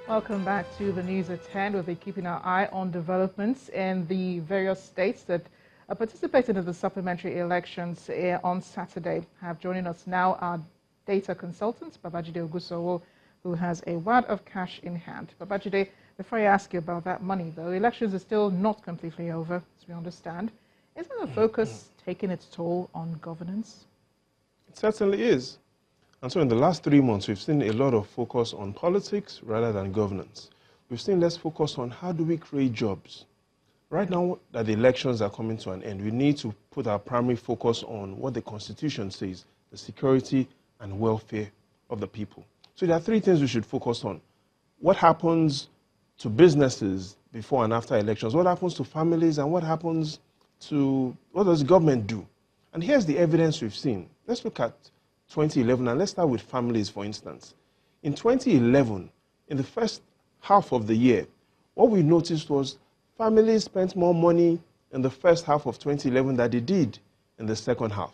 Welcome back to the news at 10. We'll be keeping our eye on developments in the various states that participated in the supplementary elections on Saturday. Joining us now our data consultant, Babajide Ogusowo, who has a wad of cash in hand. Babajide, before I ask you about that money, though, elections are still not completely over, as we understand. Isn't the focus taking its toll on governance? It certainly is. And so in the last 3 months, we've seen a lot of focus on politics rather than governance. We've seen less focus on how do we create jobs. Right now that the elections are coming to an end, we need to put our primary focus on what the Constitution says, the security and welfare of the people. So there are 3 things we should focus on. What happens to businesses before and after elections? What happens to families? And what does the government do? And here's the evidence we've seen. Let's look at 2011, and let's start with families, for instance. In 2011, in the first half of the year, what we noticed was families spent more money in the first half of 2011 than they did in the second half.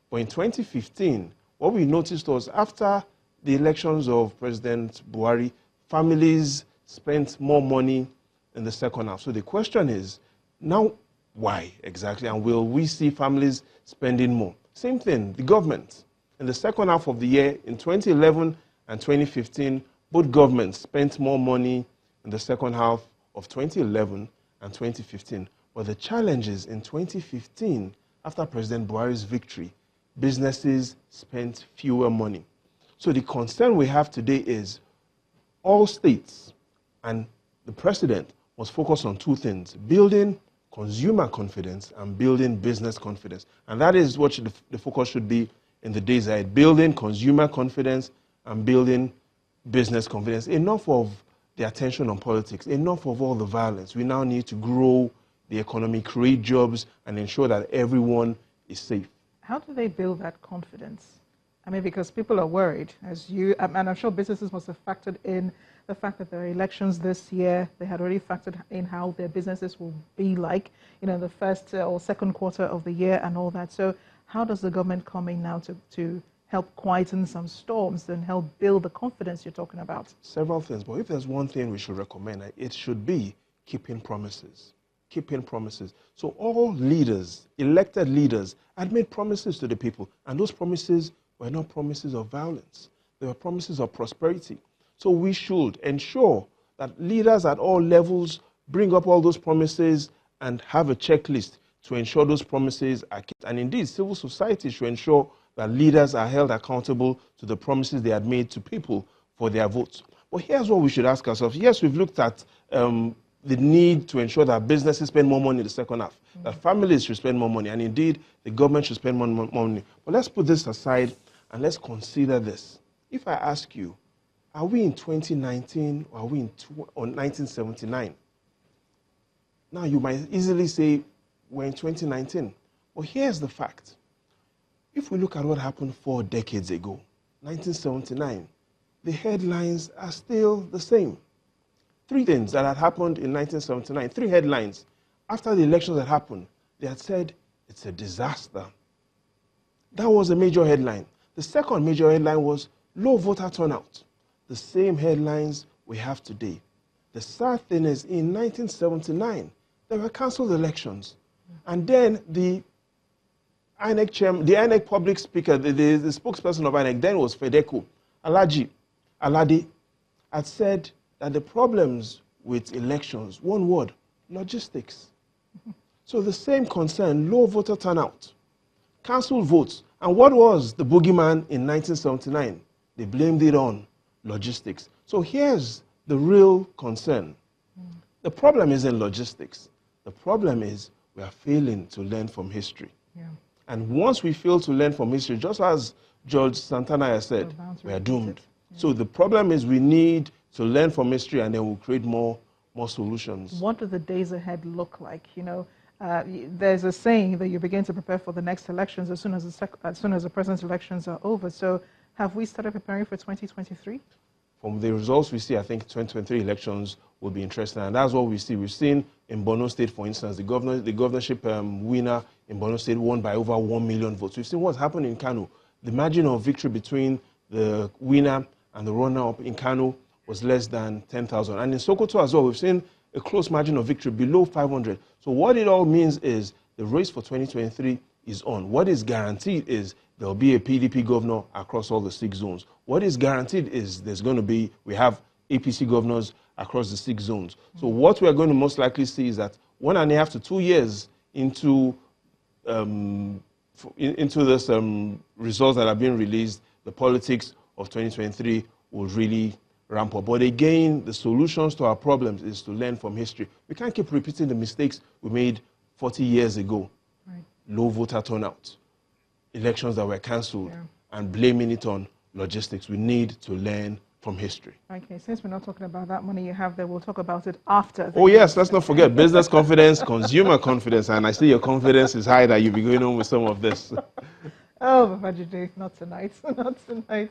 But in 2015, what we noticed was after the elections of President Buhari, families spent more money in the second half. So the question is, now why exactly? And will we see families spending more? Same thing, the government. In the second half of the year, in 2011 and 2015, both governments spent more money in the second half of 2011 and 2015. But the challenge is in 2015, after President Buhari's victory, businesses spent fewer money. So the concern we have today is all states and the president must focus on 2 things: building consumer confidence and building business confidence. And that is what the focus should be in the days ahead: building consumer confidence and building business confidence. Enough of the attention on politics, enough of all the violence. We now need to grow the economy, create jobs, and ensure that everyone is safe. How do they build that confidence? I mean, because people are worried, and I'm sure businesses must have factored in the fact that there are elections this year. They had already factored in how their businesses will be like, in the first or second quarter of the year and all that. So how does the government come in now to help quieten some storms and help build the confidence you're talking about? Several things, but if there's one thing we should recommend, it should be keeping promises. Keeping promises. So all leaders, elected leaders, had made promises to the people, and those promises were not promises of violence. They were promises of prosperity. So we should ensure that leaders at all levels bring up all those promises and have a checklist to ensure those promises are kept. And indeed, civil society should ensure that leaders are held accountable to the promises they had made to people for their votes. But here's what we should ask ourselves. Yes, we've looked at the need to ensure that businesses spend more money in the second half, that families should spend more money, and indeed, the government should spend more money. But let's put this aside and let's consider this. If I ask you, are we in 2019 or are we in 1979? Now, you might easily say we're in 2019. But here's the fact. If we look at what happened 4 decades ago, 1979, the headlines are still the same. 3 things that had happened in 1979, 3 headlines. After the elections had happened, they had said, it's a disaster. That was a major headline. The second major headline was low voter turnout. The same headlines we have today. The sad thing is, in 1979, there were cancelled elections. And then the INEC chairman, the INEC public speaker, the spokesperson of INEC then was Fedeco, Alade, had said that the problems with elections, one word, logistics. So the same concern, low voter turnout, cancelled votes. And what was the boogeyman in 1979? They blamed it on logistics. So here's the real concern. The problem isn't logistics. The problem is we are failing to learn from history. Yeah. And once we fail to learn from history, just as George Santana has said, we are doomed. Yeah. So the problem is we need to learn from history, and then we'll create more solutions. What do the days ahead look like? There's a saying that you begin to prepare for the next elections as soon as the president's elections are over. So have we started preparing for 2023? From the results we see, I think 2023 elections will be interesting, and that's what we see. We've seen in Borno State, for instance, the governorship winner in Borno State won by over 1 million votes. We've seen what's happened in Kano. The margin of victory between the winner and the runner-up in Kano was less than 10,000. And in Sokoto as well, we've seen a close margin of victory below 500. So what it all means is the race for 2023 is on. What is guaranteed is there'll be a PDP governor across all the 6 zones. What is guaranteed is we have APC governors across the 6 zones. So what we're going to most likely see is that 1.5 to 2 years into this results that are being released, the politics of 2023 will really ramp up. But again, the solutions to our problems is to learn from history. We can't keep repeating the mistakes we made 40 years ago. Right. Low voter turnout, elections that were cancelled, and blaming it on logistics. We need to learn from history. Okay, since we're not talking about that money you have there, we'll talk about it after. Oh yes, let's not forget business confidence, consumer confidence, and I see your confidence is high that you'll be going on with some of this. Oh, Babajide, not tonight, not tonight.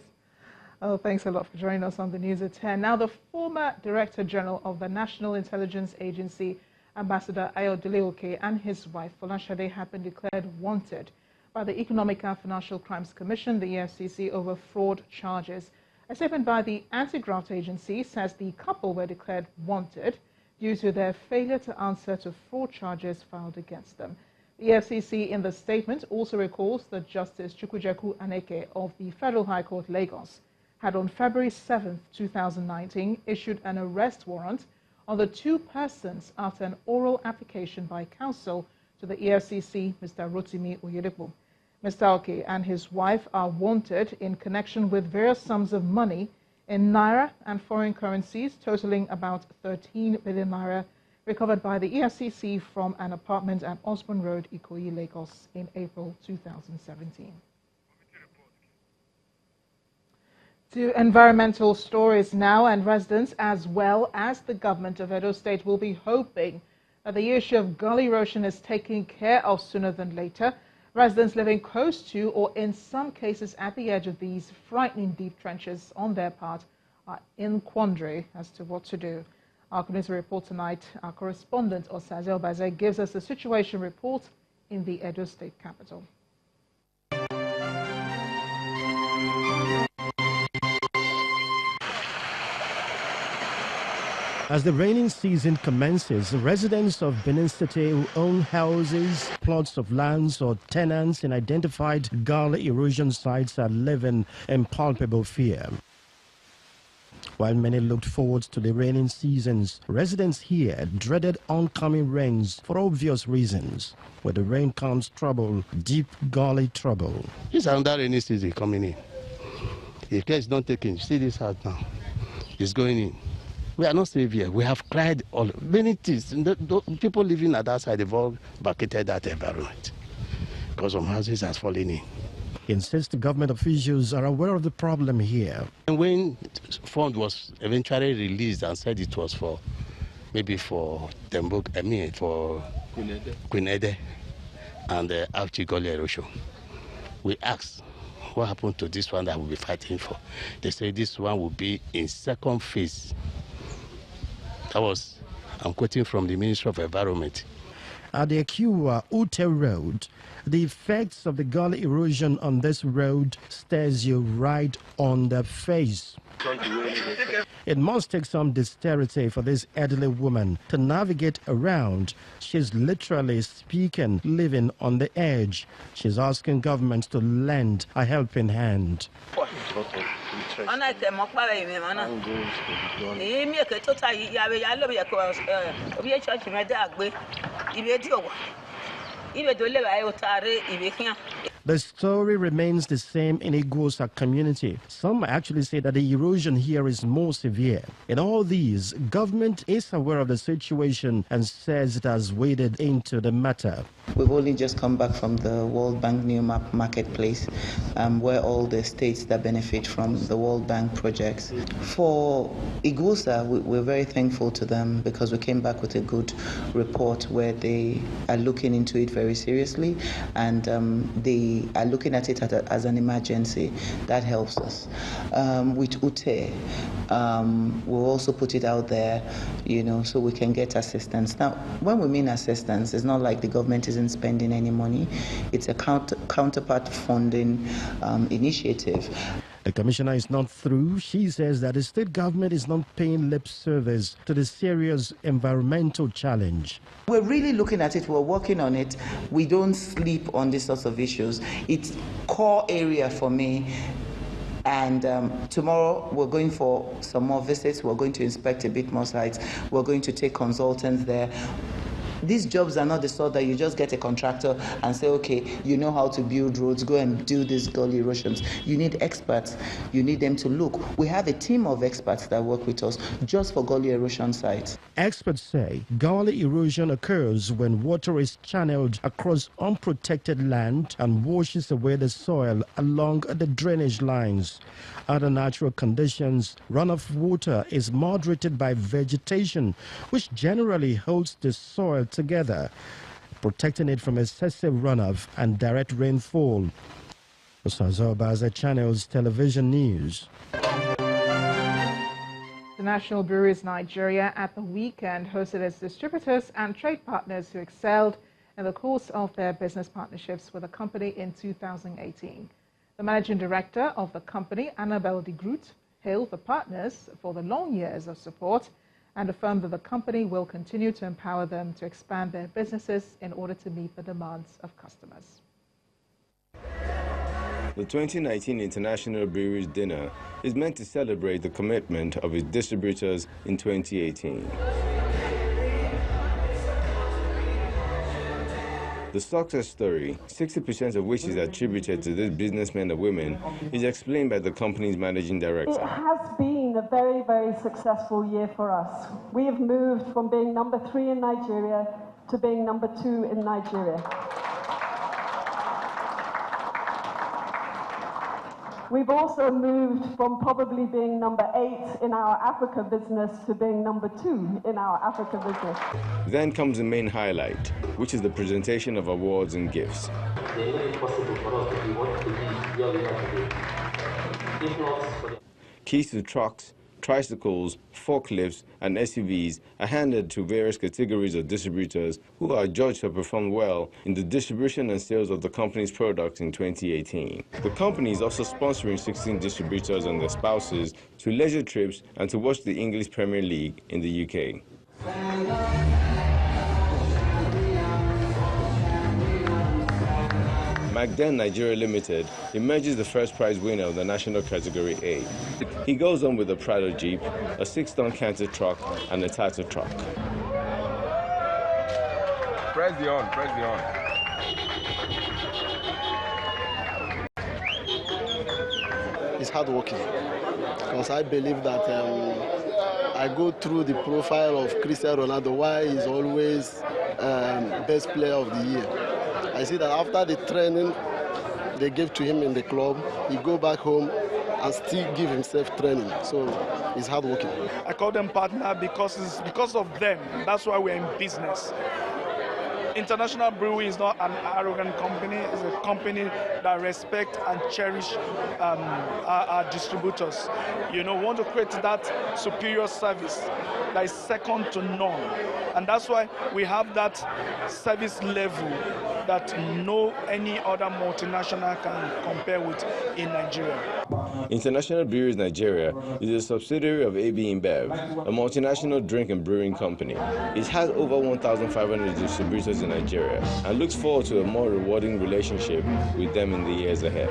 Oh, thanks a lot for joining us on the News at 10. Now, the former Director General of the National Intelligence Agency, Ambassador Ayodele, and his wife, Folashade, have been declared wanted by the Economic and Financial Crimes Commission, the EFCC, over fraud charges. A statement by the anti-graft agency says the couple were declared wanted due to their failure to answer to fraud charges filed against them. The EFCC in the statement also recalls that Justice Chukwujeku Aneke of the Federal High Court, Lagos, had on February 7, 2019, issued an arrest warrant on the 2 persons after an oral application by counsel to the EFCC, Mr. Rotimi Oyedepo. Mr. Oke and his wife are wanted in connection with various sums of money in naira and foreign currencies totaling about 13 billion naira recovered by the EFCC from an apartment at Osborne Road, Ikoyi, Lagos in April 2017. To environmental stories now, and residents as well as the government of Edo State will be hoping that the issue of gully erosion is taken care of sooner than later. Residents living close to or in some cases at the edge of these frightening deep trenches on their part are in quandary as to what to do. Our community report tonight, our correspondent Osaze Obaze gives us a situation report in the Edo State capital. As the raining season commences, residents of Benin City who own houses, plots of lands or tenants in identified gully erosion sites are living in palpable fear. While many looked forward to the raining seasons, residents here dreaded oncoming rains for obvious reasons. Where the rain comes trouble, deep gully trouble. It's another rainy season coming in. If care is not taken, see this house now. It's going in. We are not safe here. We have cried all many things. The people living at that side, they've all vacated that environment because some houses has fallen in. He insists government officials are aware of the problem here. And when fund was eventually released and said it was for maybe for for Queen Ede and the Gully erosion, we asked what happened to this one that we'll be fighting for. They say this one will be in second phase. I'm quoting from the Ministry of Environment. At the Akiwa Ute Road, the effects of the gully erosion on this road stares you right on the face. It must take some dexterity for this elderly woman to navigate around. She's literally speaking, living on the edge. She's asking government to lend a helping hand. The story remains the same in Iguosa community. Some actually say that the erosion here is more severe. In all these, government is aware of the situation and says it has waded into the matter. We've only just come back from the World Bank New Map Marketplace, where all the states that benefit from the World Bank projects. For Iguosa, we're very thankful to them because we came back with a good report where they are looking into it very seriously, and they are looking at it as an emergency. That helps us. With Ute, we'll also put it out there, so we can get assistance. Now, when we mean assistance, it's not like the government isn't spending any money. It's a counterpart funding initiative. The commissioner is not through. She says that the state government is not paying lip service to the serious environmental challenge. We're really looking at it. We're working on it. We don't sleep on these sorts of issues. It's core area for me. And tomorrow we're going for some more visits. We're going to inspect a bit more sites. We're going to take consultants there. These jobs are not the sort that you just get a contractor and say, okay, you know how to build roads, go and do these gully erosions. You need experts. You need them to look. We have a team of experts that work with us just for gully erosion sites. Experts say gully erosion occurs when water is channeled across unprotected land and washes away the soil along the drainage lines. Other natural conditions, runoff water is moderated by vegetation, which generally holds the soil together, protecting it from excessive runoff and direct rainfall. Osazobaza Channels Television News. The National Breweries Nigeria at the weekend hosted its distributors and trade partners who excelled in the course of their business partnerships with the company in 2018. The managing director of the company, Annabelle de Groot, hailed the partners for the long years of support and affirmed that the company will continue to empower them to expand their businesses in order to meet the demands of customers. The 2019 International Breweries Dinner is meant to celebrate the commitment of its distributors in 2018. The success story, 60% of which is attributed to these businessmen and women, is explained by the company's managing director. It has been a very, very successful year for us. We have moved from being number 3 in Nigeria to being number 2 in Nigeria. We've also moved from probably being number 8 in our Africa business to being number 2 in our Africa business. Then comes the main highlight, which is the presentation of awards and gifts. Keys to trucks, tricycles, forklifts, and SUVs are handed to various categories of distributors who are judged to have performed well in the distribution and sales of the company's products in 2018. The company is also sponsoring 16 distributors and their spouses to leisure trips and to watch the English Premier League in the UK. Magden Nigeria Limited emerges the first prize winner of the national category A. He goes on with a Prado Jeep, a 6-ton canter truck, and a Tata truck. Press the on. It's hardworking because I believe that I go through the profile of Cristiano Ronaldo, why he's always best player of the year. I see that after the training they give to him in the club, he go back home and still give himself training. So he's hardworking. I call them partner because it's because of them. That's why we're in business. International Brewery is not an arrogant company. It's a company that respects and cherishes our distributors. You know, we want to create that superior service that is second to none. And that's why we have that service level that no any other multinational can compare with in Nigeria. International Breweries Nigeria is a subsidiary of AB InBev, a multinational drink and brewing company. It has over 1,500 distributors in Nigeria and looks forward to a more rewarding relationship with them in the years ahead.